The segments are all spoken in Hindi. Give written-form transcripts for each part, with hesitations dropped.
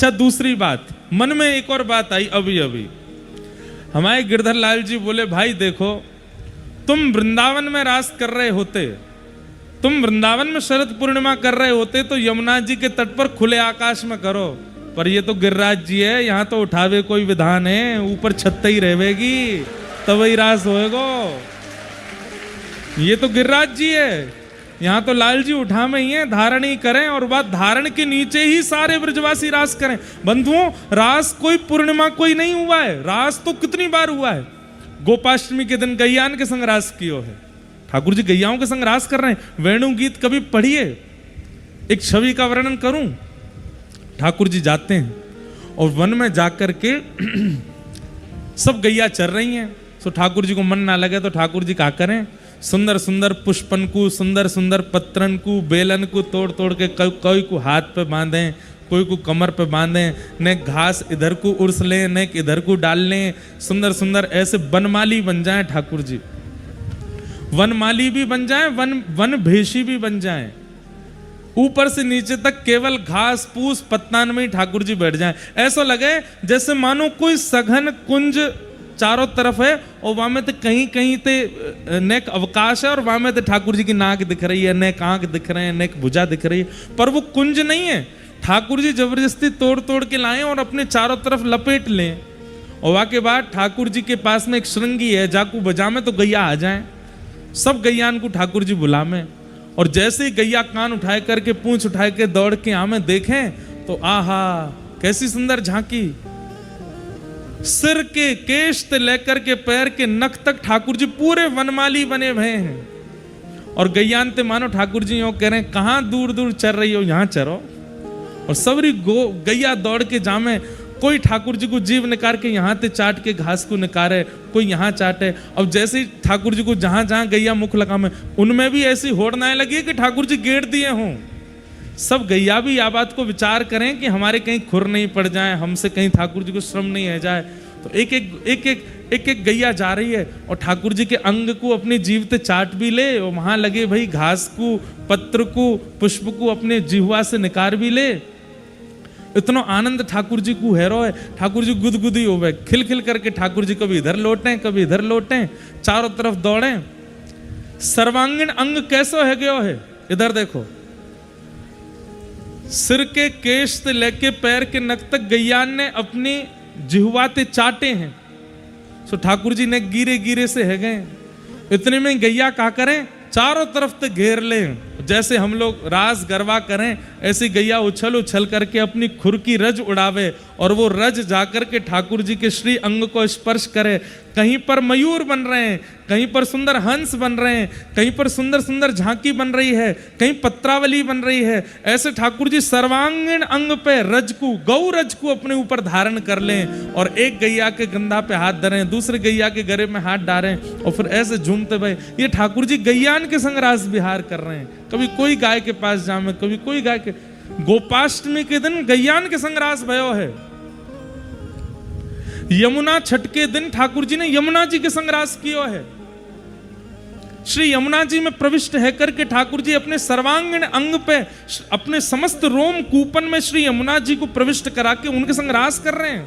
अच्छा, दूसरी बात, मन में एक और बात आई अभी अभी। हमारे गिरधर लाल जी बोले, भाई देखो, तुम वृंदावन में रास कर रहे होते, तुम वृंदावन में शरद पूर्णिमा कर रहे होते तो यमुना जी के तट पर खुले आकाश में करो, पर ये तो गिरिराज जी है, यहाँ तो उठावे कोई विधान है, ऊपर छत ही रहेगी तब ही रास होएगो। ये तो गिरिराज जी है, यहाँ तो लाल जी उठावे ही है, धारण ही करें, और बात धारण के नीचे ही सारे ब्रजवासी रास करें। बंधुओं, रास कोई पूर्णिमा कोई नहीं हुआ है, रास तो कितनी बार हुआ है। गोपाष्टमी के दिन गैयान के संग रास कियो है, ठाकुर जी गैयाओं के संग रास कर रहे हैं। वेणु गीत कभी पढ़िए, एक छवि का वर्णन करूं। ठाकुर जी जाते हैं और वन में जाकर के सब गैया चर रही हैं, तो ठाकुर जी को मन ना लगे तो ठाकुर जी क्या करें, सुंदर सुंदर पुष्पन को, सुंदर सुंदर पत्रन को, बेलन को तोड़ तोड़ के कोई को हाथ पे बांधें, कोई को कमर पे बांधें, ने घास इधर को उर्स लें, ने इधर को डाल लें, सुंदर सुंदर ऐसे वनमाली बन जाएं ठाकुर जी। वनमाली भी बन जाएं, वन भेषी भी बन जाएं, ऊपर से नीचे तक केवल घास फूस पत्तान में ही ठाकुर जी बैठ जाएं। ऐसा लगे जैसे मानो कोई सघन कुंज चारों तरफ है और वहां में तो कहीं कहीं ते नेक अवकाश है और वहां में तो ठाकुर जी की नाक दिख रही है, नेक आंख दिख रहे हैं, नेक भुजा दिख रही है, पर वो कुंज नहीं है। ठाकुर जी जबरदस्ती तोड़ तोड़ के लाएं और अपने चारों तरफ लपेट लें, और वहां के बाद ठाकुर जी के पास में एक श्रृंगी है, जाकू बजा में तो गैया आ जाए, सब गैयान को ठाकुर जी बुला में, और जैसे ही गैया कान उठाए करके पूंछ उठाए के दौड़ के आमे देखें तो आहा कैसी सुंदर झांकी, सिर के केश से लेकर के पैर के नख तक ठाकुर जी पूरे वनमाली बने हुए हैं। और गैयान ते मानो ठाकुर जी यूं कह रहे हैं, कहां दूर दूर चल रही हो, यहां चरो। और सबरी गैया दौड़ के जामे, कोई ठाकुर जी को जीव निकाल के यहाँ ते चाट के घास को निकारे, कोई यहाँ चाटे। अब जैसे ही ठाकुर जी को जहां जहां गैया मुख लगा में, उनमें भी ऐसी होड़नाएं लगी कि ठाकुर जी गेड़ दिए हों। सब गैया भी यह बात को विचार करें कि हमारे कहीं खुर नहीं पड़ जाए, हमसे कहीं ठाकुर जी को श्रम नहीं है जाए। तो एक एक गैया जा रही है और ठाकुर जी के अंग को अपनी जीव ते चाट भी ले, और वहां लगे भाई घास को, पत्र को, पुष्प को अपने जिह्वा से निकाल भी ले। इतना आनंद ठाकुर जी को हैरो है। ठाकुर जी गुदगुदी हो गए, खिल खिल करके ठाकुर जी कभी इधर लौटें कभी इधर लौटें, चारों तरफ दौड़ें। सर्वांगीण अंग कैसा है गयो है, इधर देखो, सिर के केश से लेके पैर के नख तक गैयान ने अपनी जिह्वाते चाटे हैं। सो ठाकुर जी ने गिरे गिरे से है गए। इतने में गैया क्या करें, चारों तरफ से घेर लें। जैसे हम लोग रास गरबा करें, ऐसी गैया उछल उछल करके अपनी खुर की रज उड़ावे, और वो रज जाकर के ठाकुर जी के श्री अंग को स्पर्श करे। कहीं पर मयूर बन रहे हैं, कहीं पर सुंदर हंस बन रहे हैं, कहीं पर सुंदर सुंदर झांकी बन रही है, कहीं पत्रावली बन रही है। ऐसे ठाकुर जी सर्वांगीण अंग पे रज को, गौ रज को अपने ऊपर धारण कर लें, और एक गैया के गंधा पे हाथ धरें, दूसरे गैया के गले में हाथ डालें, और फिर ऐसे झूमते भाई ये ठाकुर जी गैयान के संग रास विहार कर रहे हैं। कभी कोई गाय के पास जामे, कभी कोई गाय के। गोपाष्टमी के दिन गैयान के संग रास भयो है। यमुना छठ के दिन ठाकुर जी ने यमुना जी के संग रास किया है। श्री यमुना जी में प्रविष्ट है करके ठाकुर जी अपने सर्वांगीण अंग पे, अपने समस्त रोम कूपन में श्री यमुना जी को प्रविष्ट करा के उनके संग रास कर रहे हैं।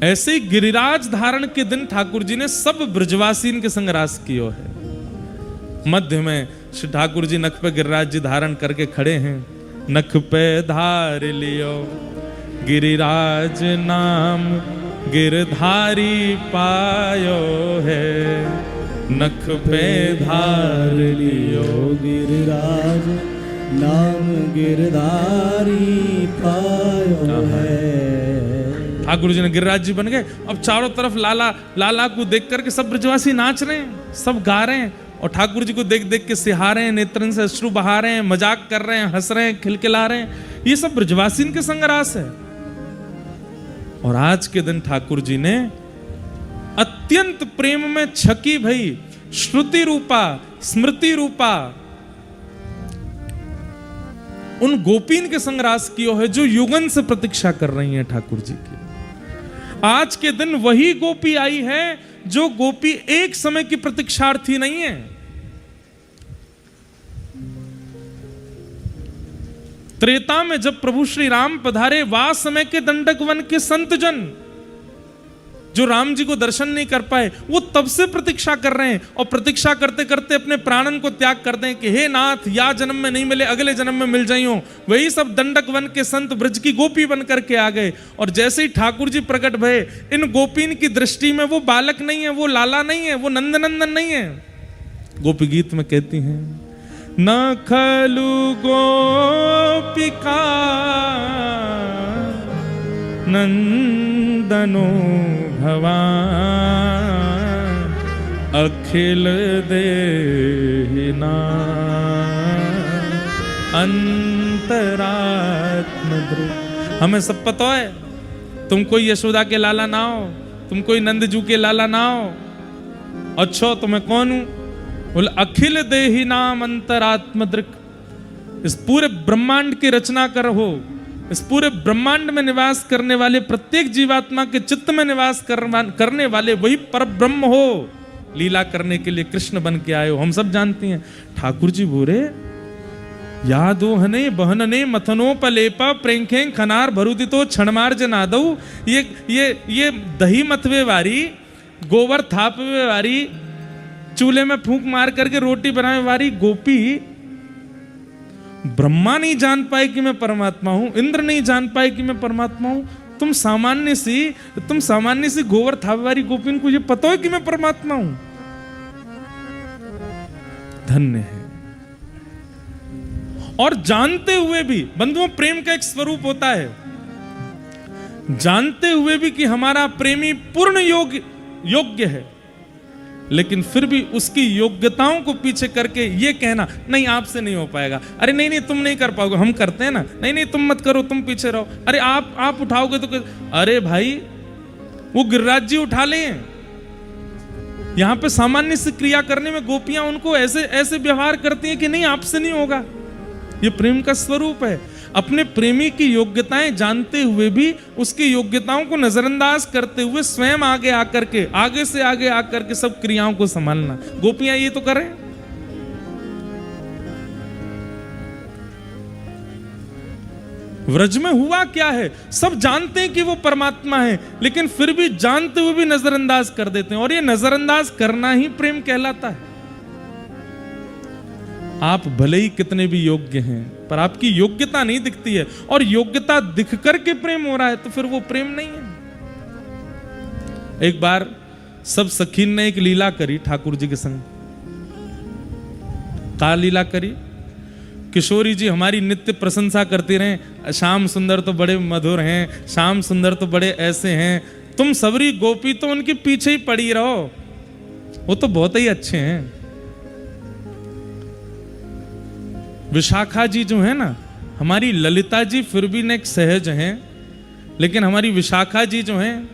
ऐसे ही गिरिराज धारण के दिन ठाकुर जी ने सब ब्रजवासीन के संग रास किया है। मध्य में श्री ठाकुर जी नख पे गिरिराज जी धारण करके खड़े हैं। नख पे धार लियो गिरिराज नाम, गिरधारी पायो है। नख पे धार लियो गिरिराज नाम, गिरधारी पायो है। ठाकुर जी ने गिरिराज जी बन गए। अब चारों तरफ लाला लाला को देख करके सब ब्रजवासी नाच रहे हैं, सब गा रहे हैं, और ठाकुर जी को देख देख के सिहा रहे हैं, नेत्रन से अश्रु बहा रहे हैं, मजाक कर रहे हैं, हंस रहे हैं, खिलखिला रहे हैं। ये सब ब्रजवासीन के संग रास है। और आज के दिन ठाकुर जी ने अत्यंत प्रेम में छकी भई श्रुति रूपा, स्मृति रूपा उन गोपीन के संग रास कियो है जो युगन से प्रतीक्षा कर रही हैं ठाकुर जी की। आज के दिन वही गोपी आई है जो गोपी एक समय की प्रतीक्षार्थी नहीं है। त्रेता में जब प्रभु श्री राम पधारे, वा समय के दंडक वन के संत जन जो राम जी को दर्शन नहीं कर पाए, वो तब से प्रतीक्षा कर रहे हैं, और प्रतीक्षा करते करते अपने प्राणन को त्याग कर दें कि हे नाथ, या जन्म में नहीं मिले अगले जन्म में मिल जाइयो। वही सब दंडक वन के संत ब्रज की गोपी बन करके आ गए, और जैसे ही ठाकुर जी प्रकट भये, इन गोपीन की दृष्टि में वो बालक नहीं है, वो लाला नहीं है, वो नंदनंदन नहीं है। गोपी गीत में कहती हैं, न खलु गोपिका नंदनो भवान अखिल देहिना अंतरात्म द्रुव। हमें सब पता है, तुम कोई यशोदा के लाला ना हो, तुम कोई नंदजू के लाला ना हो। अच्छा, तो मैं कौन हूं? बोले अखिल देहि नाम अंतरात्म दृक। इस पूरे ब्रह्मांड की रचना कर हो, इस पूरे ब्रह्मांड में निवास करने वाले, प्रत्येक जीवात्मा के चित्त में निवास करने वाले वही पर ब्रह्म हो। लीला करने के लिए कृष्ण बन के आए हो, हम सब जानते हैं। ठाकुर जी बोले, यादोहने बहनने मथनोपलेपा प्रेंखे खनार भरुदितो क्षणमार्ज नादौ। ये दही मथवे वारी, गोबर थापवे वारी, चूल्हे में फूंक मार करके रोटी बनाने वाली गोपी ब्रह्मा नहीं जान पाए कि मैं परमात्मा हूं, इंद्र नहीं जान पाए कि मैं परमात्मा हूं। तुम सामान्य सी गोबर थापे वाली गोपी को ये पता है कि मैं परमात्मा हूं। धन्य है। और जानते हुए भी, बंधुओं, प्रेम का एक स्वरूप होता है, जानते हुए भी कि हमारा प्रेमी पूर्ण योग्य है, लेकिन फिर भी उसकी योग्यताओं को पीछे करके ये कहना, नहीं आपसे नहीं हो पाएगा, अरे नहीं तुम नहीं कर पाओगे, हम करते हैं ना, नहीं तुम मत करो, तुम पीछे रहो, अरे आप उठाओगे तो, अरे भाई वो गिरिराज जी उठा लें। यहां पे सामान्य से क्रिया करने में गोपियां उनको ऐसे व्यवहार करती हैं कि नहीं आपसे नहीं होगा। ये प्रेम का स्वरूप है। अपने प्रेमी की योग्यताएं जानते हुए भी उसकी योग्यताओं को नजरअंदाज करते हुए स्वयं आगे से आगे आकर के सब क्रियाओं को संभालना। गोपियां ये तो करें। व्रज में हुआ क्या है, सब जानते हैं कि वो परमात्मा है, लेकिन फिर भी जानते हुए भी नजरअंदाज कर देते हैं, और ये नजरअंदाज करना ही प्रेम कहलाता है। आप भले ही कितने भी योग्य हैं, पर आपकी योग्यता नहीं दिखती है, और योग्यता दिख करके प्रेम हो रहा है, तो फिर वो प्रेम नहीं है। एक बार सब सखीन ने एक लीला करी ठाकुर जी के संग। का लीला करी? किशोरी जी हमारी नित्य प्रशंसा करती रहे, श्याम सुंदर तो बड़े मधुर हैं, श्याम सुंदर तो बड़े ऐसे हैं, तुम सबरी गोपी तो उनके पीछे ही पड़ी रहो, वो तो बहुत ही अच्छे हैं। विशाखा जी जो है ना, हमारी ललिता जी फिर भी नेक सहज हैं, लेकिन हमारी विशाखा जी जो हैं,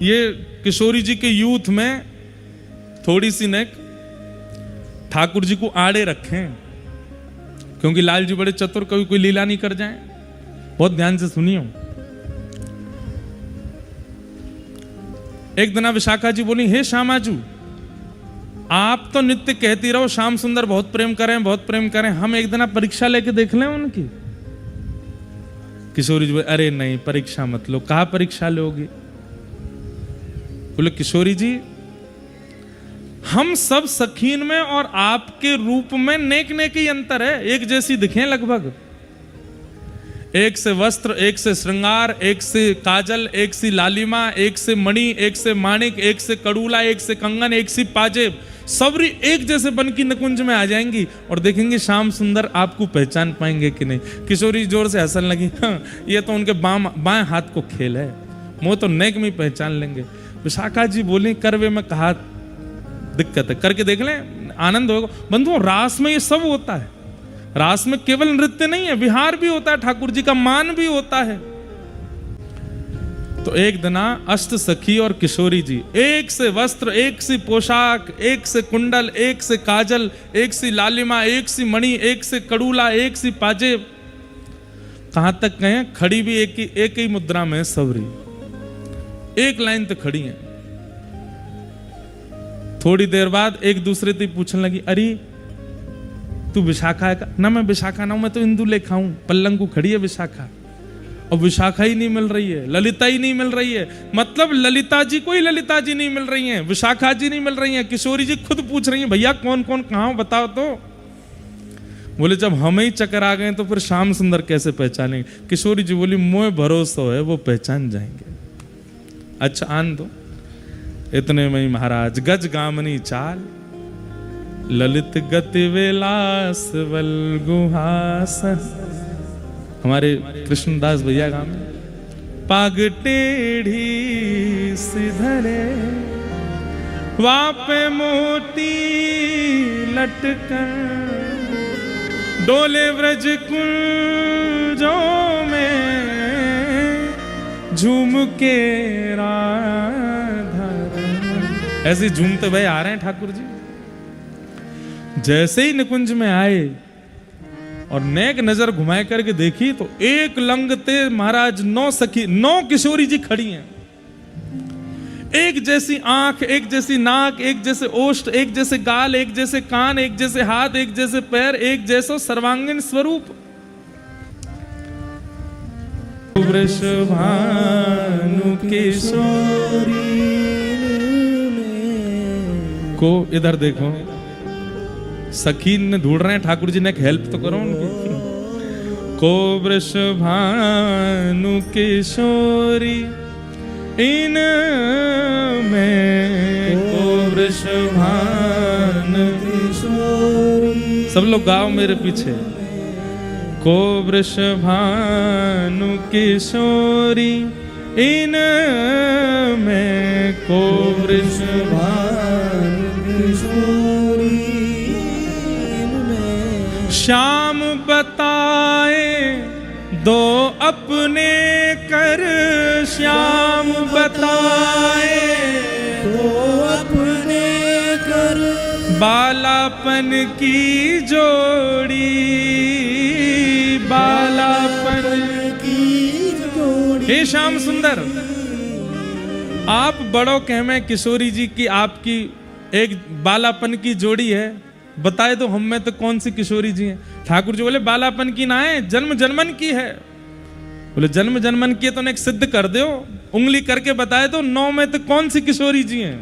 ये किशोरी जी के यूथ में थोड़ी सी नेक ठाकुर जी को आड़े रखें, क्योंकि लाल जी बड़े चतुर, कभी कोई लीला नहीं कर जाए। बहुत ध्यान से सुनियो। एक दिन विशाखा जी बोली, हे श्यामाजू, आप तो नित्य कहती रहो श्याम सुंदर बहुत प्रेम करें, बहुत प्रेम करें, हम एक दिन परीक्षा लेके देख लें उनकी। किशोरी जी बोले, अरे नहीं परीक्षा मत लो। कहा परीक्षा लोगे? बोले किशोरी जी, हम सब सखीन में और आपके रूप में नेक ही अंतर है, एक जैसी दिखें लगभग। एक से वस्त्र, एक से श्रृंगार, एक से काजल, एक से लालिमा, एक से मणि, एक से माणिक, एक से कड़ूला, एक से कंगन, एक से पाजेब, सबरी एक जैसे बन की निकुंज में आ जाएंगी, और देखेंगे श्याम सुंदर आपको पहचान पाएंगे कि नहीं। किशोरी जोर से हंसने लगी, हाँ, ये तो उनके बाएं हाथ को खेल है, वो तो नेक में पहचान लेंगे। विशाखा जी बोली, करवे में कहा दिक्कत है, करके देख लें, आनंद होगा। बंधुओं, रास में ये सब होता है। रास में केवल नृत्य नहीं है, विहार भी होता है, ठाकुर जी का मान भी होता है। तो एक दिन अष्ट सखी और किशोरी जी, एक से वस्त्र, एक से पोशाक, एक से कुंडल, एक से काजल, एक से लालिमा, एक से मणि, एक से कड़ूला, एक से पाजेब, कहां तक गए, खड़ी भी एक ही मुद्रा में सबरी, एक लाइन तक खड़ी है। थोड़ी देर बाद एक दूसरे से पूछने लगी, अरे तू विशाखा है ना? मैं विशाखा ना हूं, मैं तो इंदु लेखा हूं। पल्लंग को खड़ी है विशाखा, और विशाखा ही नहीं मिल रही है, ललिता ही नहीं मिल रही है। मतलब ललिता जी को ही ललिता जी नहीं मिल रही हैं, विशाखा जी नहीं मिल रही हैं। किशोरी जी खुद पूछ रही हैं, भैया कौन कौन कहाँ बताओ तो। बोले जब हमें ही चक्कर आ गए तो फिर श्याम सुंदर कैसे पहचानेंगे? किशोरी जी बोली मोह भरोसा है वो पहचान जाएंगे। अच्छा आन दो। इतने में ही महाराज गज गामनी चाल, ललित गति विलास वल गुहास, हमारे कृष्णदास भैया गाँव में, पाग टेढ़ी सिधरे वापे मोती लटकर, डोले व्रज कुंजों में झूम के राधा। ऐसे झूमते भाई आ रहे हैं ठाकुर जी। जैसे ही निकुंज में आए और नेक नजर घुमाए करके देखी तो एक लंगते महाराज 9 सखी 9 किशोरी जी खड़ी हैं। एक जैसी आंख, एक जैसी नाक, एक जैसे ओष्ठ, एक जैसे गाल, एक जैसे कान, एक जैसे हाथ, एक जैसे पैर, एक जैसा सर्वांगीण स्वरूप। वृषभानु किशोरी को इधर देखो, सखी ने ढूंढ रहे हैं, ठाकुर जी ने एक हेल्प तो करो उनकी। को वृषभानु किशोरी इन में, को वृषभानु किशोरी, सब लोग गाओ मेरे पीछे। को वृषभानु किशोरी इन में, को वृषभानु किशोरी, श्याम बताए दो अपने कर, श्याम बताए दो अपने कर, बालापन की जोड़ी, बालापन की जोड़ी। हे श्याम सुंदर, आप बड़ो कहमे किशोरी जी की आपकी एक बालापन की जोड़ी है, बताए तो हम में तो कौन सी किशोरी जी हैं? ठाकुर जी बोले बालापन की ना है, जन्म जन्मन की है। बोले जन्म जन्मन की है तो एक सिद्ध कर दो, उंगली करके बताए तो 9 में तो कौन सी किशोरी जी हैं?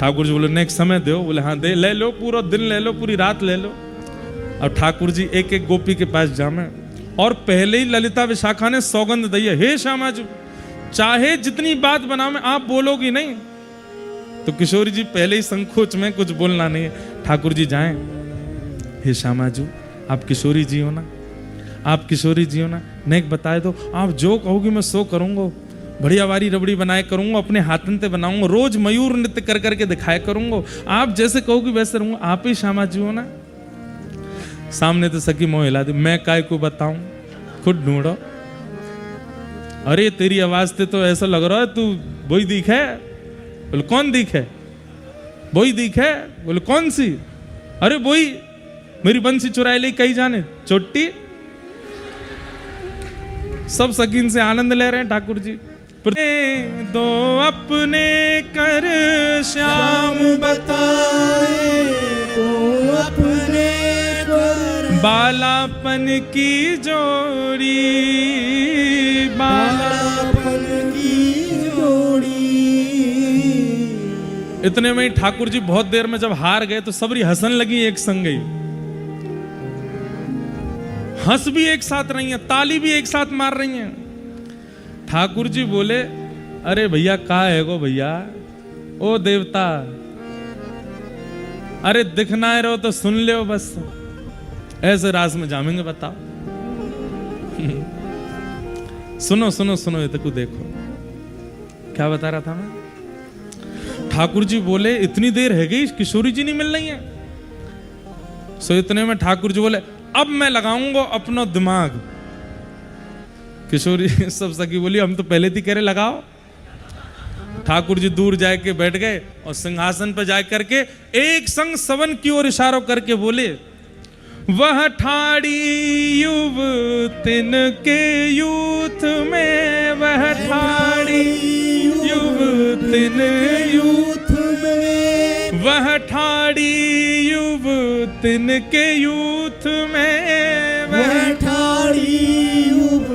ठाकुर जी बोले नेक्स्ट समय दो। बोले हाँ दे, ले लो, पूरा दिन ले लो, पूरी रात ले लो। और ठाकुर जी एक एक गोपी के पास जामे, और पहले ही ललिता विशाखा ने सौगंध दी है, हे श्यामाजू चाहे जितनी बात बनाओ में आप बोलोगी नहीं। तो किशोरी जी पहले ही संकोच में कुछ बोलना नहीं है। ठाकुर जी जाएं, हे श्यामाजू आप किशोरी जी हो ना, आप किशोरी जी हो ना, नेक बताए दो, आप जो कहोगी मैं सो करूंगा। बढ़िया वारी रबड़ी बनाए करूंगा, अपने हाथन से बनाऊंगा, रोज मयूर नृत्य कर करके दिखाया करूंगा, आप जैसे कहोगी वैसे रहूंगा। आप ही श्यामाजू हो ना? सामने तो सखी मोह हिला दी, मैं काय को बताऊं, खुद ढूंढो। अरे तेरी आवाज से तो ऐसा लग रहा है तू वही दिखे। बोले कौन दिखे? वही दिखे। बोले कौन सी? अरे वही, मेरी बंसी चुराई ले कहीं जाने चोटी। सब सकीन से आनंद ले रहे हैं ठाकुर जी। दो अपने कर श्याम बताए, दो अपने कर, बालापन की जोड़ी, बालापन की जोड़ी। इतने में ही ठाकुर जी बहुत देर में जब हार गए तो सबरी हंसन लगी एक संग गई। हंस भी एक साथ रही हैं, ताली भी एक साथ मार रही हैं। ठाकुर जी बोले अरे भैया का है गो भैया, ओ देवता, अरे दिखना है रहो तो सुन ले बस, ऐसे रास में जामेंगे बताओ। सुनो सुनो सुनो, ये तक देखो क्या बता रहा था मैं। ठाकुर जी बोले इतनी देर है गई, किशोरी जी नहीं मिल रही है। सो इतने में ठाकुर जी बोले अब मैं लगाऊंगा अपना दिमाग। किशोरी सब सखी बोली हम तो पहले थी कह रहे लगाओ। ठाकुर जी दूर जाके बैठ गए और सिंहासन पर जा करके एक संग सवन की ओर इशारा करके बोले, वह ठाड़ी युवतिन के यूथ में, वह ठाड़ी युवतिन यूथ में, वह ठाड़ी तिनके यूथ में वह ठाड़ी उब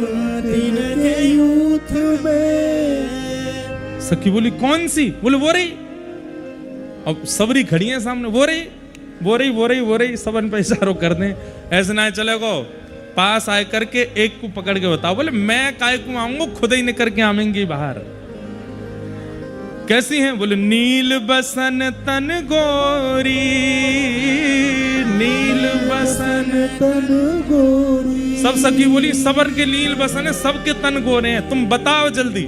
तिनके यूथ में। सखी बोली कौन सी? बोले वो रही। अब सबरी खड़ी है सामने, वो रही वो रही वो रही वो रही, सबन पे इशारों कर दें। ऐसे ना चले गो, पास आए करके एक को पकड़ के बताओ। बोले मैं काय को आऊंगा, खुद ही निकल के आवेंगी बाहर। कैसी हैं? बोले नील बसन तन गोरी, नील बसन तन गोरी। सब सखी बोली सबर के नील बसन है, सबके तन गोरे हैं, तुम बताओ जल्दी।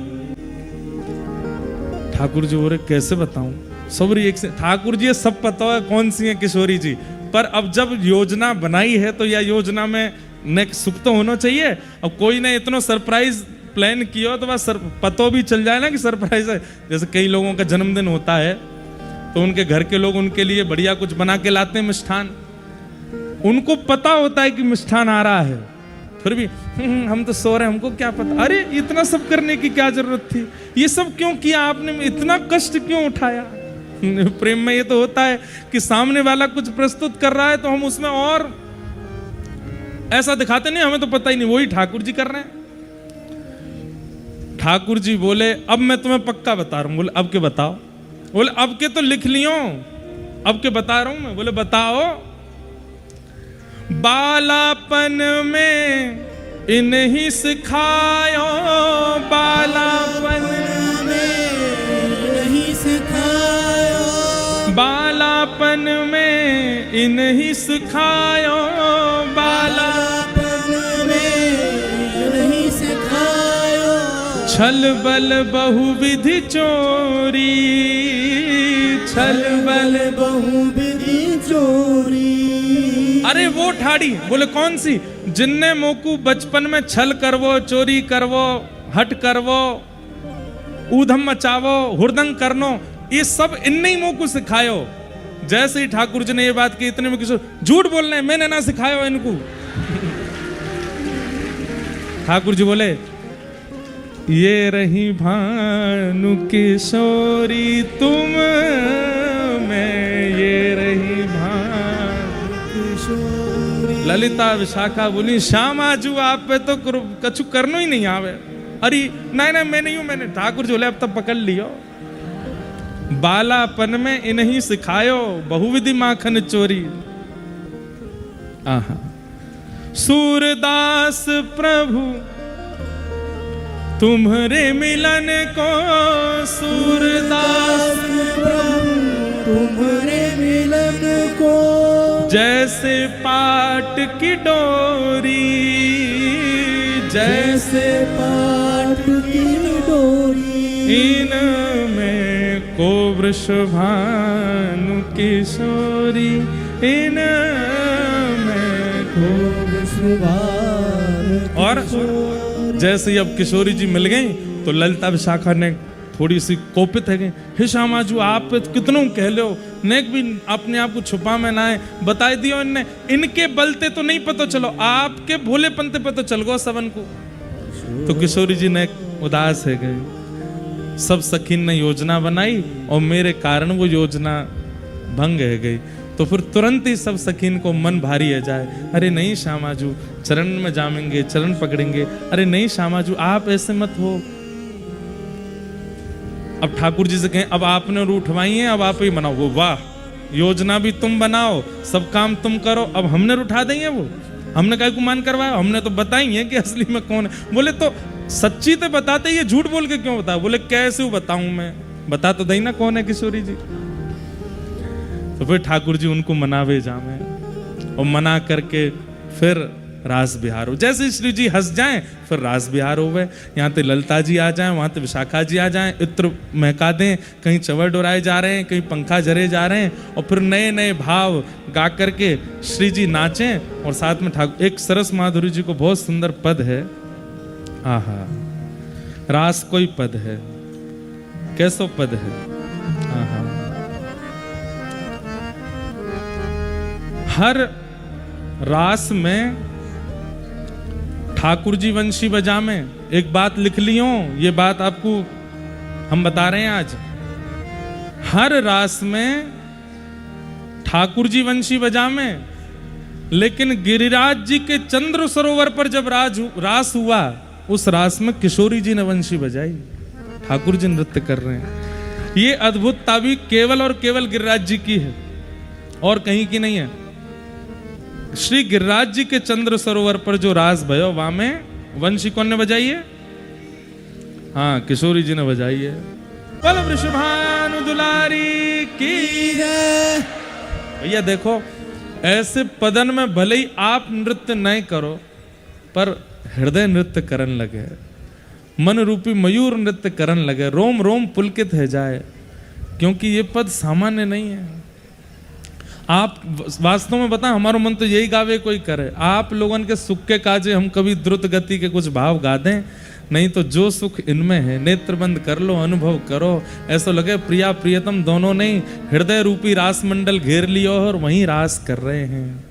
ठाकुर जी बोले कैसे बताऊं? सबरी एक से ठाकुर जी सब पता है कौन सी है किशोरी जी, पर अब जब योजना बनाई है तो यह योजना में नेक्स्ट सुख तो होना चाहिए। अब कोई ने इतना सरप्राइज प्लान किया तो बस पतो भी चल जाए ना कि सरप्राइज है। जैसे कई लोगों का जन्मदिन होता है तो उनके घर के लोग उनके लिए बढ़िया कुछ बना के लाते हैं मिष्ठान, उनको पता होता है कि मिष्ठान आ रहा है, फिर भी हम तो सो रहे हैं, हमको क्या पता। अरे इतना सब करने की क्या जरूरत थी? ये सब क्यों किया आपने? इतना कष्ट क्यों उठाया? प्रेम में ये तो होता है कि सामने वाला कुछ प्रस्तुत कर रहा है तो हम उसमें और ऐसा दिखाते नहीं, हमें तो पता ही नहीं, वही ठाकुर जी कर रहे हैं। ठाकुर जी बोले अब मैं तुम्हें पक्का बता रहा हूं। बोले अब के बताओ? बोले अब के तो लिख लियो, अब के बता रहा हूं मैं। बोले बताओ। बालापन में इन्हीं सिखायो, बालापन में नहीं सिखायो, बालापन में इन्हीं सिखायो, बालापन में नहीं सिखायो। छल बल बहुविधि चोरी, छल बल बहुविधि चोरी। अरे वो ठाड़ी। बोले कौन सी? जिनने मोकू बचपन में छल करवो, चोरी करवो, हट करवो, ऊधम मचावो, हुरदंग करनो, ये सब इनने ही मोकू सिखायो। जैसे ही ठाकुर जी ने ये बात की इतने में किशोर झूठ बोल रहे हैं, मैंने ना सिखायो इनको। ठाकुर जी बोले ये रही भानु किशोरी तुम में, ये रही भानु किशोरी। ललिता विशाखा बोली श्याम आजू आप पे तो कछु करनो ही नहीं आवे। अरे नहीं मैं नहीं हूं, मैंने। ठाकुर जी बोले अब तब पकड़ लियो। बालापन में इन्हीं सिखायो, बहुविधि माखन चोरी। आहा। सूरदास प्रभु तुम्हारे मिलन को, सूरदास प्रभु तुम्हारे मिलन को। जैसे पाट की डोरी, जैसे पाट की डोरी। इनमें को वृषभानु किशोरी, इनमें को वृषभानु। और जैसे ही अब किशोरी जी मिल गई तो ललिता विशाखा ने थोड़ी सी कोपित है गई। हे श्यामाजू आप कितनों कह लो, नेक भी अपने आप को छुपा में ना है, बताई दियो इनने, इनके बलते तो नहीं पता चलो, आपके भोले पंते पता चल गो सबन को। तो किशोरी जी ने उदास है गई। सब सखीन ने योजना बनाई और मेरे कारण वो योजना भंग है गई। तो फिर तुरंत ही सब सखीन को मन भारी है जाए। अरे नहीं श्यामाजू, चरण में जामेंगे, चरण पकड़ेंगे। अरे नहीं श्यामाजू आप ऐसे मत हो। अब ठाकुर जी से कहें अब आपने उठवाई है, अब आप ही बनाओ। वो वाह, योजना भी तुम बनाओ, सब काम तुम करो, अब हमने उठा देंगे। वो हमने काय को मान करवाया? हमने तो बताई है कि असली में कौन है। बोले तो सच्ची तो बताते, ये झूठ बोल के क्यों बताओ? बोले कैसे बताऊं मैं, बता तो दई ना कौन है किशोरी जी। तो फिर ठाकुर जी उनको मनावे जामे और मना करके फिर रास बिहार हो। जैसे श्री जी हंस जाएं फिर रास बिहार हो गए। यहाँ पे ललिता जी आ जाएं, वहाँ पे विशाखा जी आ जाएं, इत्र महका दें, कहीं चवर डोराए जा रहे हैं, कहीं पंखा जरे जा रहे हैं, और फिर नए नए भाव गा करके श्री जी नाचें। और साथ में ठाकुर एक सरस माधुरी जी को बहुत सुंदर पद है। आहा, रास कोई पद है, कैसो पद है। आहा, हर रास में ठाकुर जी वंशी बजा में एक बात लिख लियो, ये बात आपको हम बता रहे हैं आज। हर रास में ठाकुर जी वंशी बजावे, लेकिन गिरिराज जी के चंद्र सरोवर पर जब रास हुआ, उस रास में किशोरी जी ने वंशी बजाई, ठाकुर जी नृत्य कर रहे हैं। ये अद्भुत ताबीज केवल और केवल गिरिराज जी की है और कहीं की नहीं है। श्री गिरिराज जी के चंद्र सरोवर पर जो रास भयो, वहां में वंशी कौन ने बजाई है? हाँ, किशोरी जी ने बजाई है। बल वृषभानु दुलारी की जय। भैया देखो, ऐसे पदन में भले ही आप नृत्य नहीं करो, पर हृदय नृत्य करन लगे, मन रूपी मयूर नृत्य करन लगे, रोम रोम पुलकित है जाए, क्योंकि ये पद सामान्य नहीं है। आप वास्तव में बताएं, हमारा मन तो यही गावे कोई करे, आप लोगन के सुख के काजे हम कभी द्रुत गति के कुछ भाव गा दें, नहीं तो जो सुख इनमें है नेत्र बंद कर लो, अनुभव करो, ऐसा लगे प्रिया प्रियतम दोनों ने हृदय रूपी रास मंडल घेर लियो और वहीं रास कर रहे हैं,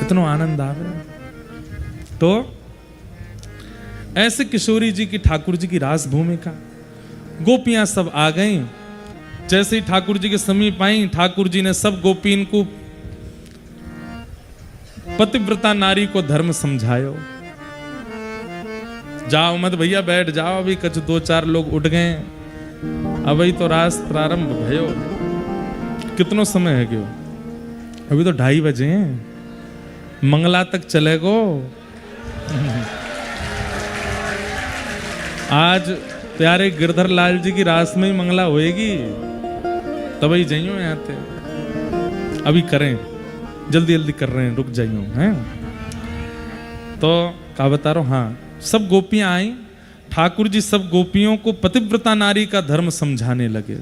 इतना आनंद आवे। तो ऐसे किशोरी जी की, ठाकुर जी की रास भूमिका, गोपियां सब आ गईं। जैसे ही ठाकुर जी के समीप आई, ठाकुर जी ने सब गोपीन को, पतिव्रता नारी को धर्म समझायो। जाओ मत भैया, बैठ जाओ, अभी कुछ 2-4 लोग उठ गए, अभी तो रास प्रारंभ भयो। कितनो समय है क्यों? अभी तो 2:30 बजे हैं, मंगला तक चलेगो। आज प्यारे गिरधर लाल जी की रास में ही मंगला होएगी, तभी जाइयो यहाँ थे, अभी करें, जल्दी जल्दी कर रहे हैं, रुक जाइयो हैं। तो क्या बता रहा हूं, हाँ, सब गोपियां आई, ठाकुर जी सब गोपियों को पतिव्रता नारी का धर्म समझाने लगे।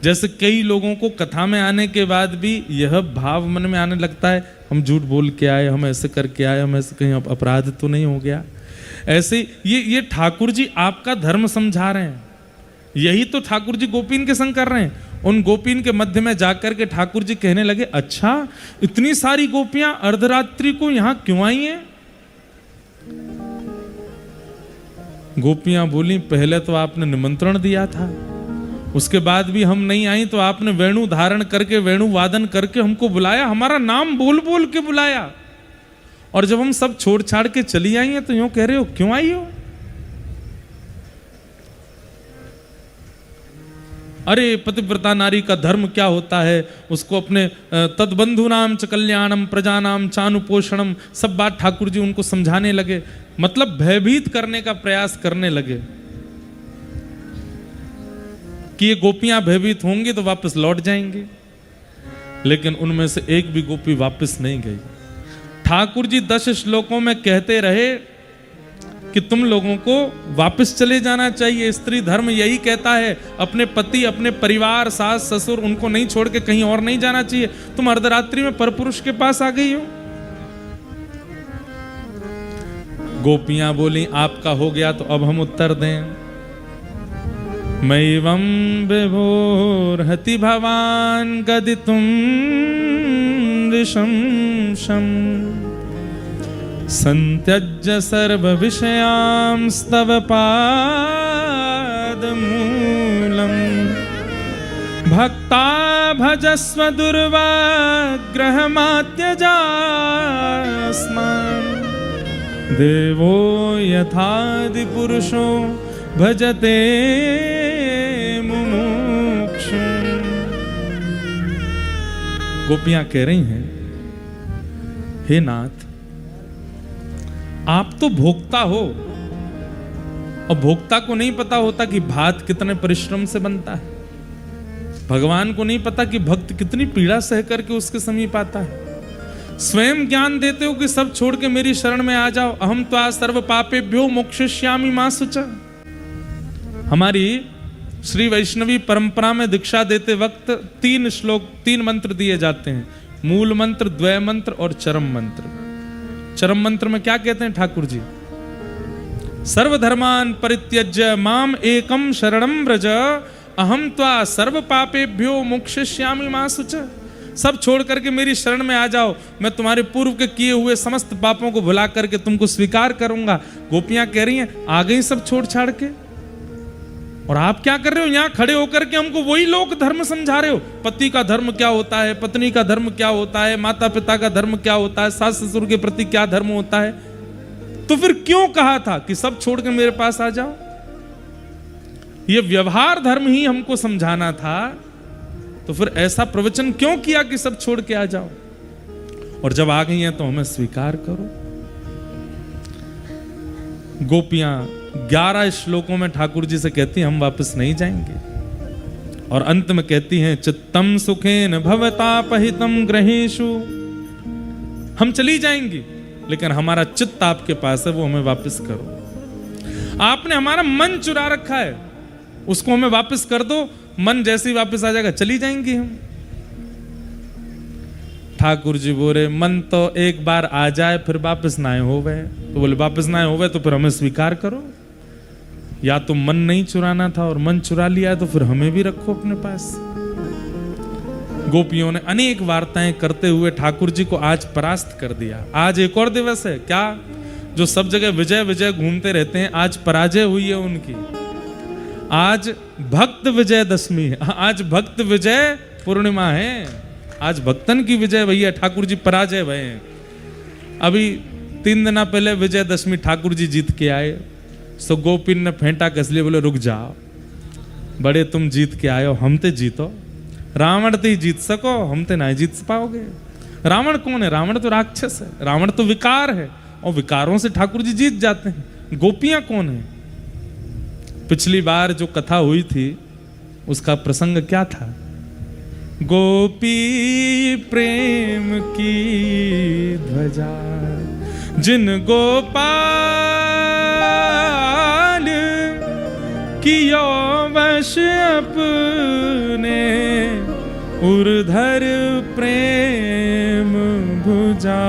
जैसे कई लोगों को कथा में आने के बाद भी यह भाव मन में आने लगता है, हम झूठ बोल के आए, हम ऐसे करके आए, हम ऐसे कहीं अपराध तो नहीं हो गया। ऐसे ये ठाकुर जी आपका धर्म समझा रहे हैं, यही तो ठाकुर जी गोपीन के संग कर रहे हैं। उन गोपीन के मध्य में जाकर के ठाकुर जी कहने लगे, अच्छा इतनी सारी गोपियां अर्धरात्रि को यहां क्यों आई हैं? गोपियां बोली, पहले तो आपने निमंत्रण दिया था, उसके बाद भी हम नहीं आई तो आपने वेणु धारण करके, वेणु वादन करके हमको बुलाया, हमारा नाम बोल बोल के बुलाया, और जब हम सब छोड़ छाड़ के चली आई हैं तो यूं कह रहे हो क्यों आई हो? अरे पतिव्रता नारी का धर्म क्या होता है, उसको अपने तदबंधु नाम च कल्याणम प्रजानाम चानुपोषणम, सब बात ठाकुर जी उनको समझाने लगे, मतलब भयभीत करने का प्रयास करने लगे कि ये गोपियां भयभीत होंगी तो वापस लौट जाएंगे। लेकिन उनमें से एक भी गोपी वापस नहीं गई। ठाकुर जी 10 श्लोकों में कहते रहे कि तुम लोगों को वापस चले जाना चाहिए, स्त्री धर्म यही कहता है, अपने पति, अपने परिवार, सास ससुर, उनको नहीं छोड़ के कहीं और नहीं जाना चाहिए। तुम अर्धरात्रि में परपुरुष के पास आ गई हो। गोपियां बोली, आपका हो गया तो अब हम उत्तर दें। मैवं विभोर्हति भवान गदितुम विशंशम संत्यज्य सर्व विषयांस्तव पादमूलम भक्ता भजस्व दुर्वाग्रहमात्यजास्मान् देवो यथादि पुरुषो भजते मुमुक्षु। गोपियां कह रही हैं, हे नाथ, आप तो भोक्ता हो, और भोक्ता को नहीं पता होता कि भात कितने परिश्रम से बनता है। भगवान को नहीं पता कि भक्त कितनी पीड़ा सह करके उसके समीप आता है। स्वयं ज्ञान देते हो कि सब छोड़ के मेरी शरण में आ जाओ। अहम त्वा सर्व पापेभ्यो मोक्षयिष्यामि मा शुचा। हमारी श्री वैष्णवी परंपरा में दीक्षा देते वक्त 3 श्लोक, 3 मंत्र दिए जाते हैं, मूल मंत्र, द्वय मंत्र और चरम मंत्र। चरम मंत्र में क्या कहते हैं ठाकुर जी? सर्वधर्मान परित्यज्य माम एकम शरणम व्रज अहम त्वा सर्व पापेभ्यो मोक्षयिष्यामि मा शुचा। सब छोड़ करके मेरी शरण में आ जाओ, मैं तुम्हारे पूर्व के किए हुए समस्त पापों को भुला करके तुमको स्वीकार करूंगा। गोपियां कह रही हैं, आ गई सब छोड़ छाड़ के। और आप क्या कर रहे हो यहां खड़े होकर के हमको वही लोक धर्म समझा रहे हो। पति का धर्म क्या होता है, पत्नी का धर्म क्या होता है, माता पिता का धर्म क्या होता है, सास ससुर के प्रति क्या धर्म होता है। तो फिर क्यों कहा था कि सब छोड़ के मेरे पास आ जाओ? ये व्यवहार धर्म ही हमको समझाना था। तो फिर ऐसा प्रवचन क्यों किया कि सब छोड़ के आ जाओ? और जब आ गई हैं तो हमें स्वीकार करो। गोपियां 11 श्लोकों में ठाकुर जी से कहती हैं हम वापस नहीं जाएंगे, और अंत में कहती हैं चित्तम सुखेन भवतापहितम ग्रहेषु, हम चली जाएंगी लेकिन हमारा चित्त आपके पास है, वो हमें वापस करो। आपने हमारा मन चुरा रखा है, उसको हमें वापस कर दो। मन जैसे ही वापस आ जाएगा चली जाएंगी हम। ठाकुर जी बोले मन तो एक बार आ जाए फिर वापस ना हो गए। तो बोले वापस ना हो गए तो फिर हमें स्वीकार करो। या तो मन नहीं चुराना था और मन चुरा लिया तो फिर हमें भी रखो अपने पास। गोपियों ने अनेक वार्ताएं करते हुए ठाकुर जी को आज परास्त कर दिया। आज एक और दिवस है क्या, जो सब जगह विजय विजय घूमते रहते हैं, आज पराजय हुई है उनकी। आज भक्त विजय दशमी है, आज भक्त विजय पूर्णिमा है, आज भक्तन की विजय भैया। ठाकुर जी पराजय भय हैं। अभी 3 दिन पहले विजय दशमी ठाकुर जी जीत के आए। सो गोपिन ने फेंटा कस लिया, बोले रुक जाओ, बड़े तुम जीत के आए हो, हम ते जीतो। रावण ते जीत सको, हम ते नहीं जीत पाओगे। रावण कौन है? रावण तो राक्षस है, रावण तो विकार है, और विकारों से ठाकुर जी जीत जाते हैं। गोपियां कौन है? पिछली बार जो कथा हुई थी उसका प्रसंग क्या था? गोपी प्रेम की ध्वजा जिन गोपाल कियो वश अपने, उर्धर प्रेम भुजा।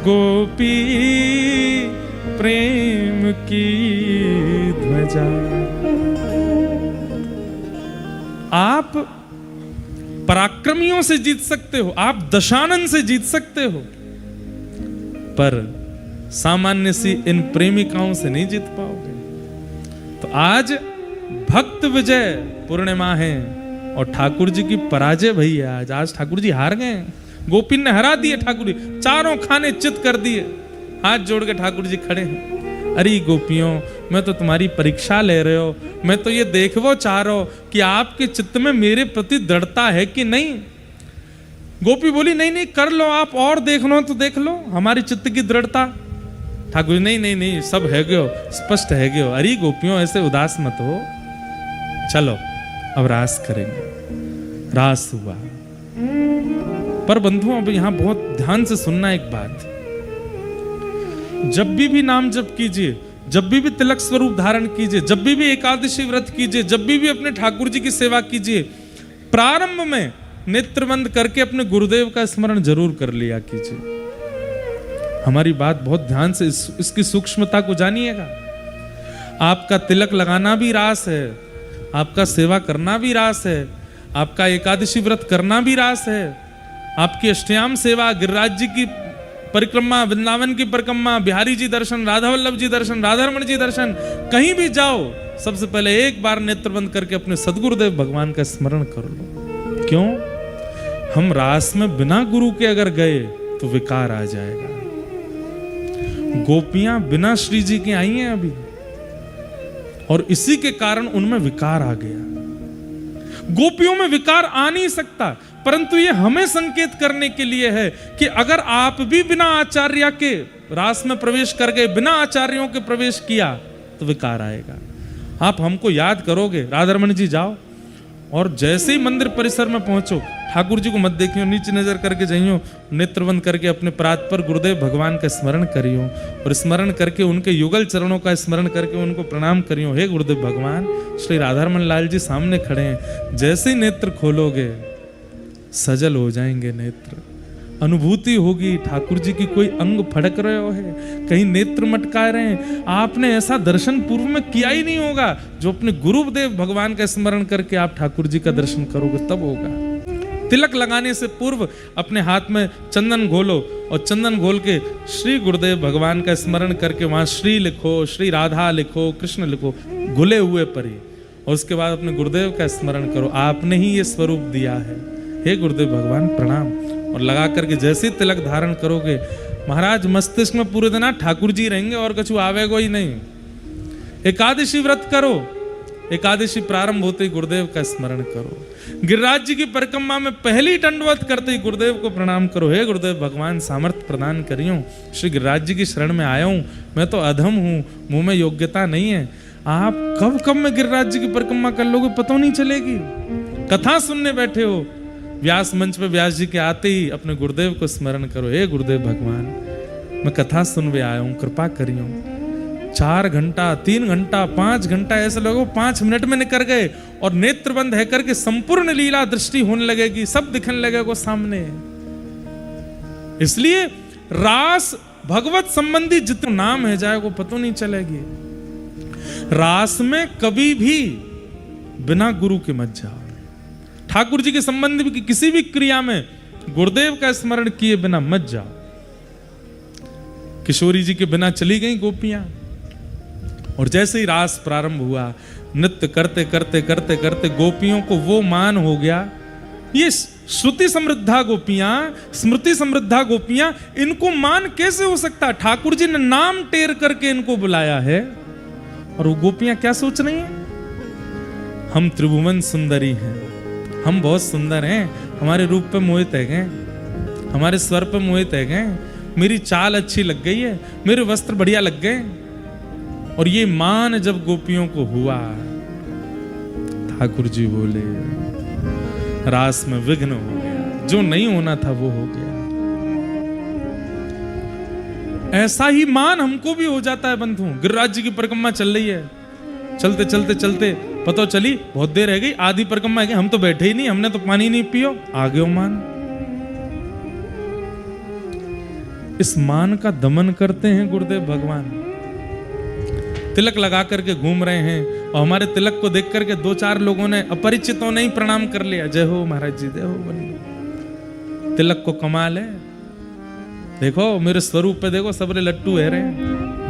गोपी प्रेम की ध्वजा। आप पराक्रमियों से जीत सकते हो, आप दशानन से जीत सकते हो, पर सामान्य सी इन प्रेमिकाओं से नहीं जीत पाओगे। तो आज भक्त विजय पूर्णिमा है और ठाकुर जी की पराजय भई है। आज ठाकुर जी हार गए। गोपिन ने हरा दिए ठाकुर जी, चारों खाने चित कर दिए। हाथ जोड़ के ठाकुर जी खड़े हैं। अरे गोपियों, मैं तो तुम्हारी परीक्षा ले रहे हो, मैं तो ये देखो चाह रहा हूं कि आपके चित्त में मेरे प्रति दृढ़ता है कि नहीं। गोपी बोली नहीं नहीं कर लो, आप और देख लो तो देख लो हमारी चित्त की दृढ़ता। ठाकुर नहीं नहीं नहीं सब है गयो, स्पष्ट है गयो। अरे गोपियों ऐसे उदास मत हो, चलो अब रास करेंगे। रास हुआ। पर बंधुओं अब यहां बहुत ध्यान से सुनना एक बात। जब भी नाम जप कीजिए, जब भी तिलक स्वरूप धारण कीजिए, जब भी एकादशी व्रत कीजिए, जब भी अपने ठाकुर जी की सेवा कीजिए, प्रारंभ में नेत्र बंद करके अपने गुरुदेव का स्मरण जरूर कर लिया कीजिए। हमारी बात बहुत ध्यान से इसकी सूक्ष्मता को जानिएगा। आपका तिलक लगाना भी रास है, आपका सेवा करना भी रास है, आपका एकादशी व्रत करना भी रास है, आपकी अष्टयाम सेवा, गिरिराज जी की परिक्रमा, वृंदावन की परिक्रमा, बिहारी जी दर्शन, राधा वल्लभ जी दर्शन, राधारमण जी दर्शन, कहीं भी जाओ सबसे पहले एक बार नेत्र बंद करके अपने सदगुरुदेव भगवान का स्मरण कर लो। क्यों? हम रास में बिना गुरु के अगर गए तो विकार आ जाएगा। गोपियां बिना श्री जी के आई हैं अभी, और इसी के कारण उनमें विकार आ गया। गोपियों में विकार आ नहीं सकता, परंतु ये हमें संकेत करने के लिए है कि अगर आप भी बिना आचार्य के रास में प्रवेश कर गए, बिना आचार्यों के प्रवेश किया तो विकार आएगा। आप हमको याद करोगे, राधारमण जी जाओ, और जैसे ही मंदिर परिसर में पहुंचो ठाकुर जी को मत देखियो, नीचे नजर करके जाइयो, नेत्रबंद करके अपने प्रात पर गुरुदेव भगवान का स्मरण करियो, और स्मरण करके उनके युगल चरणों का स्मरण करके उनको प्रणाम करियो। हे गुरुदेव भगवान, श्री राधारमण लाल जी सामने खड़े हैं। जैसे ही नेत्र खोलोगे सजल हो जाएंगे नेत्र, अनुभूति होगी ठाकुर जी की कोई अंग फड़क रहे हो है, कहीं नेत्र मटका रहे हैं। आपने ऐसा दर्शन पूर्व में किया ही नहीं होगा। जो अपने गुरुदेव भगवान का स्मरण करके आप ठाकुर जी का दर्शन करोगे तब होगा। तिलक लगाने से पूर्व अपने हाथ में चंदन घोलो और चंदन घोल के श्री गुरुदेव भगवान का स्मरण करके वहां श्री लिखो, श्री राधा लिखो, कृष्ण लिखो घुले हुए पर ही, और उसके बाद अपने गुरुदेव का स्मरण करो, आपने ही ये स्वरूप दिया है, हे गुरुदेव भगवान प्रणाम। और लगा करके जैसे तिलक धारण करोगे महाराज मस्तिष्क में पूरे दिन ठाकुर जी रहेंगे और कछु आवेगो ही नहीं। एकादशी व्रत करो, एकादशी प्रारंभ होते ही गुरुदेव का स्मरण करो। गिरिराज जी की परिक्रमा में पहली दंडवत करते ही गुरुदेव को प्रणाम करो, हे गुरुदेव भगवान सामर्थ्य प्रदान करियो, श्री गिरिराज जी की शरण में आया हूं, मैं तो अधम हूं, मुंह में योग्यता नहीं है। आप कब कब में गिरिराज जी की परिक्रमा कर लोगे पता नहीं चलेगी। कथा सुनने बैठे हो, व्यास मंच पे व्यास जी के आते ही अपने गुरुदेव को स्मरण करो, हे गुरुदेव भगवान मैं कथा सुनवे आया हूं, कृपा करियो। 4 घंटा 3 घंटा 5 घंटा ऐसे लोगों 5 मिनट में निकल गए और नेत्र बंद है करके संपूर्ण लीला दृष्टि होने लगेगी, सब दिखने लगेगा सामने। इसलिए रास भगवत संबंधी जितना नाम है जाए वो पता नहीं चलेगी। रास में कभी भी बिना गुरु के मत जाओ। ठाकुर जी के संबंध की किसी भी क्रिया में गुरुदेव का स्मरण किए बिना मत जाओ। किशोरी जी के बिना चली गई गोपियां, और जैसे ही रास प्रारंभ हुआ नृत्य करते करते करते करते गोपियों को वो मान हो गया, ये श्रुति समृद्धा गोपियां, स्मृति समृद्धा गोपियां, इनको मान कैसे हो सकता? ठाकुर जी ने नाम टेर करके इनको बुलाया है, और वो गोपियां क्या सोच रही हैं? हम त्रिभुवन सुंदरी हैं, हम बहुत सुंदर हैं, हमारे रूप पे मोहित है गए, हमारे स्वर पे मोहित है गए, मेरी चाल अच्छी लग गई है, मेरे वस्त्र बढ़िया लग गए। और ये मान जब गोपियों को हुआ, ठाकुर जी बोले रास में विघ्न हो गया, जो नहीं होना था वो हो गया। ऐसा ही मान हमको भी हो जाता है बंधु। गिरिराज जी की परिक्रमा चल रही है, चलते चलते चलते पता चली बहुत देर रह गई, आधी परिक्रमा है, हम तो बैठे ही नहीं, हमने तो पानी नहीं पियो, आ गयो मान। इस मान का दमन करते हैं गुरुदेव भगवान। तिलक लगा करके घूम रहे हैं और हमारे तिलक को देख करके 2-4 लोगों ने अपरिचितों ने ही प्रणाम कर लिया, जय हो महाराज जी, जय हो बनी। तिलक को कमाल है, देखो मेरे स्वरूप पे देखो सबरे लट्टू है रहे,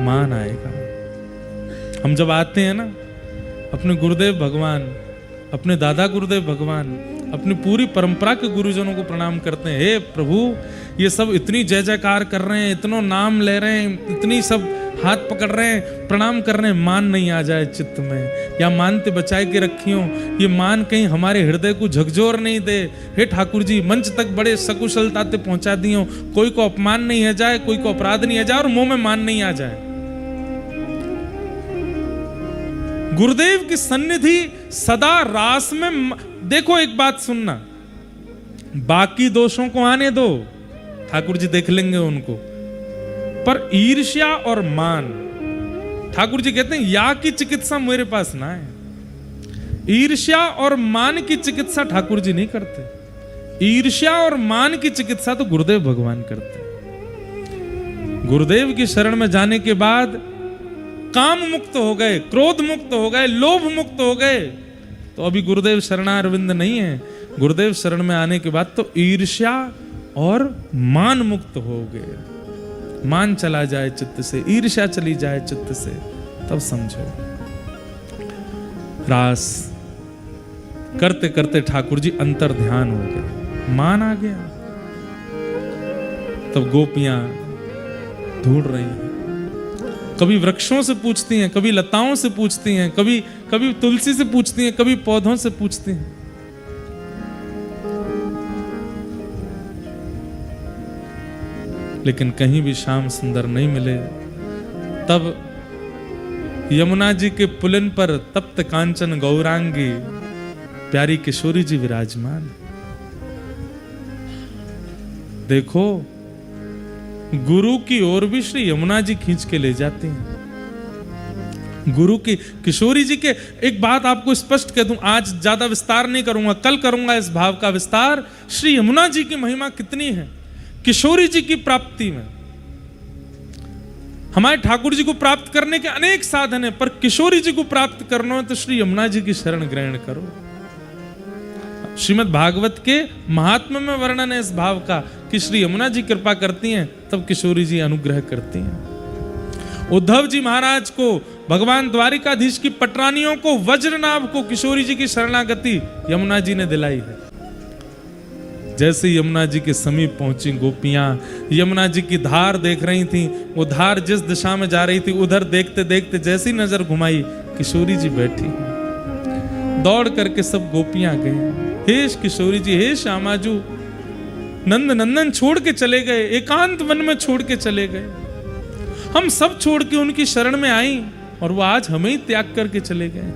मान आएगा। हम जब आते हैं ना अपने गुरुदेव भगवान, अपने दादा गुरुदेव भगवान, अपनी पूरी परंपरा के गुरुजनों को प्रणाम करते हैं, हे प्रभु ये सब इतनी जय जयकार कर रहे हैं, इतनो नाम ले रहे हैं, इतनी सब हाथ पकड़ रहे हैं, प्रणाम कर रहे हैं, मान नहीं आ जाए चित्त में, या मानते बचाए के रखियो, ये मान कहीं हमारे हृदय को झकझोर नहीं दे। हे ठाकुर जी मंच तक बड़े सकुशलता से पहुंचा दियो, कोई को अपमान नहीं है जाए, कोई को अपराध नहीं है जाए, और मुंह में मान नहीं आ जाए। गुरुदेव की सन्निधि सदा रास में। देखो एक बात सुनना, बाकी दोषों को आने दो, ठाकुर जी देख लेंगे उनको, पर ईर्ष्या और मान, ठाकुर जी कहते हैं या की चिकित्सा मेरे पास ना है। ईर्ष्या और मान की चिकित्सा ठाकुर जी नहीं करते, ईर्ष्या और मान की चिकित्सा तो गुरुदेव भगवान करते। गुरुदेव की शरण में जाने के बाद काम मुक्त हो गए, क्रोध मुक्त हो गए, लोभ मुक्त हो गए, तो अभी गुरुदेव शरणारविंद नहीं है। गुरुदेव शरण में आने के बाद तो ईर्ष्या और मान मुक्त हो गए। मान चला जाए चित्त से, ईर्ष्या चली जाए चित्त से, तब समझो। रास करते करते ठाकुर जी अंतर ध्यान हो गए, मान आ गया। तब गोपियां ढूंढ रही हैं, कभी वृक्षों से पूछती हैं, कभी लताओं से पूछती हैं, कभी तुलसी से पूछती हैं, कभी पौधों से पूछती हैं। लेकिन कहीं भी श्याम सुंदर नहीं मिले। तब यमुना जी के पुलिन पर तप्त कांचन गौरांगी प्यारी किशोरी जी विराजमान। देखो गुरु की ओर भी श्री यमुना जी खींच के ले जाती हैं। गुरु की किशोरी जी के, एक बात आपको स्पष्ट कह दूं, आज ज्यादा विस्तार नहीं करूंगा, कल करूंगा इस भाव का विस्तार। श्री यमुना जी की महिमा कितनी है किशोरी जी की प्राप्ति में। हमारे ठाकुर जी को प्राप्त करने के अनेक साधन है, पर किशोरी जी को प्राप्त करना है तो श्री यमुना जी की शरण ग्रहण करो। श्रीमद् भागवत के महात्म्य में वर्णन है इस भाव का कि श्री यमुना जी कृपा करती हैं, तब किशोरी जी अनुग्रह करती हैं। उद्धव जी महाराज को, भगवान द्वारिकाधीश की पटरानियों को, वज्रनाभ को किशोरी जी की शरणागति यमुना जी ने दिलाई है। जैसे यमुना जी के समीप पहुंची गोपियां, यमुना जी की धार देख रही थीं, वो धार जिस दिशा में जा रही थी उधर देखते देखते जैसी नजर घुमाई किशोरी जी बैठी, दौड़ करके सब गोपियां गए, हे किशोरी जी, हे श्यामाजू, नंद नंदन छोड़ के चले गए, एकांत वन में छोड़ के चले गए, हम सब छोड़ के उनकी शरण में आई और वो आज हमें ही त्याग करके चले गए।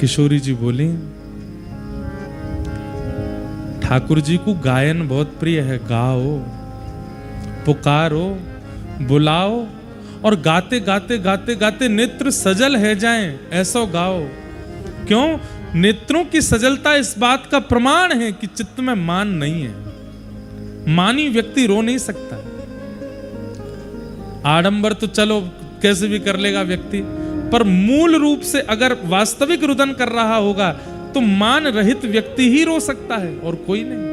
किशोरी जी बोली, ठाकुर जी को गायन बहुत प्रिय है, गाओ, पुकारो, बुलाओ और गाते गाते गाते गाते नेत्र सजल है जाएं, ऐसा गाओ। क्यों? नेत्रों की सजलता इस बात का प्रमाण है कि चित्त में मान नहीं है। मानी व्यक्ति रो नहीं सकता। आडंबर तो चलो कैसे भी कर लेगा व्यक्ति, पर मूल रूप से अगर वास्तविक रुदन कर रहा होगा तो मान रहित व्यक्ति ही रो सकता है और कोई नहीं।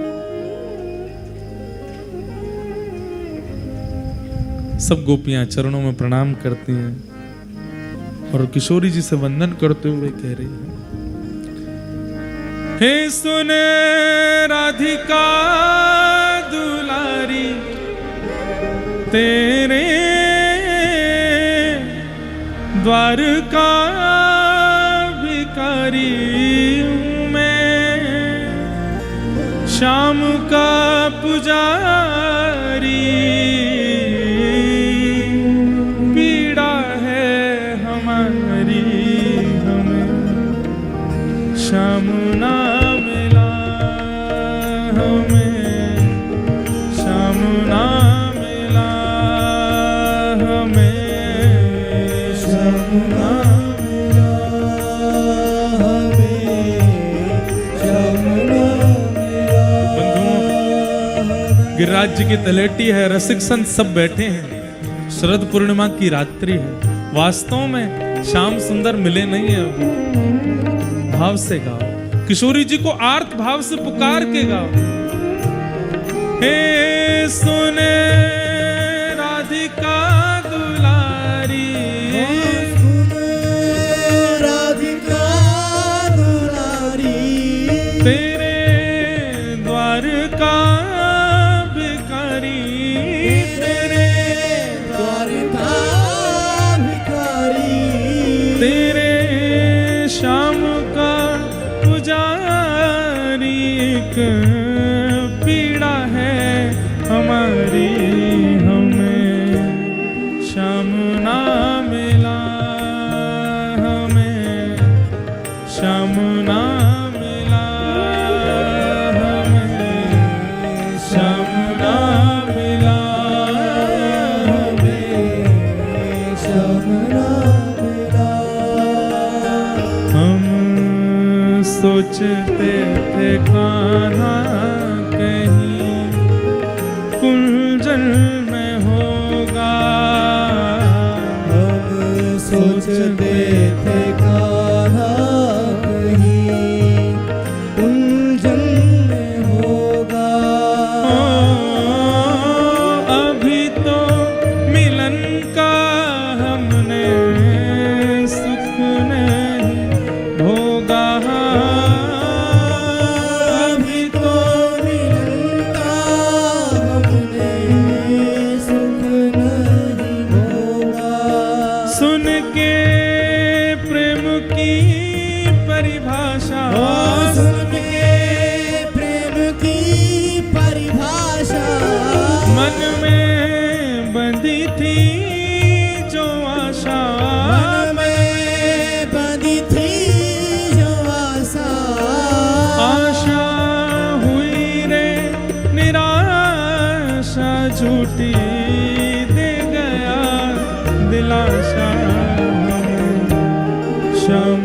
सब गोपियां चरणों में प्रणाम करती हैं और किशोरी जी से वंदन करते हुए कह रही हैं, हे सुन राधिका दुलारी, तेरे द्वारका भिखारी हूं मैं, श्याम का पुजारी, पीड़ा है हमारी हमें, श्याम ना मिला हमें, श्याम ना मिला हमें, श्याम ना मिला हमें, श्याम ना मिला। बंधुओं, गिरिराज जी की तलेटी है, रसिक संत सब बैठे हैं, शरद पूर्णिमा की रात्रि है, वास्तव में श्याम सुंदर मिले नहीं है अभी। भाव से गाओ, किशोरी जी को आर्त भाव से पुकार के गाओ, हे सुने राधिका दुलारी, राधिका दुलारी, तेरे द्वार का भिखारी, तेरे द्वार का भिखारी, तेरे श्याम का पुजारी, एक पीड़ा है हमारी हमें, श्याम ना मिला हमें, श्याम ना मिला हमें, श्याम ना मिला हमें, श्याम ना मिला। हम सोचते थे कान्हा कहीं कुंजन में होगा, हम सोचते थे कान्हा कहीं कुंजन में होगा, अभी तो मिलन का हमने सुख नहीं भोगा, अभी तो मिलन का हमने सुख नहीं भोगा। सुन के प्रेम की परिभाषा, सुन के प्रेम की परिभाषा, मन में बंधी थी जो आशा, मन में बंधी थी जो आशा, आशा हुई रे निराशा, झूठी दे गया दिलासा, श्याम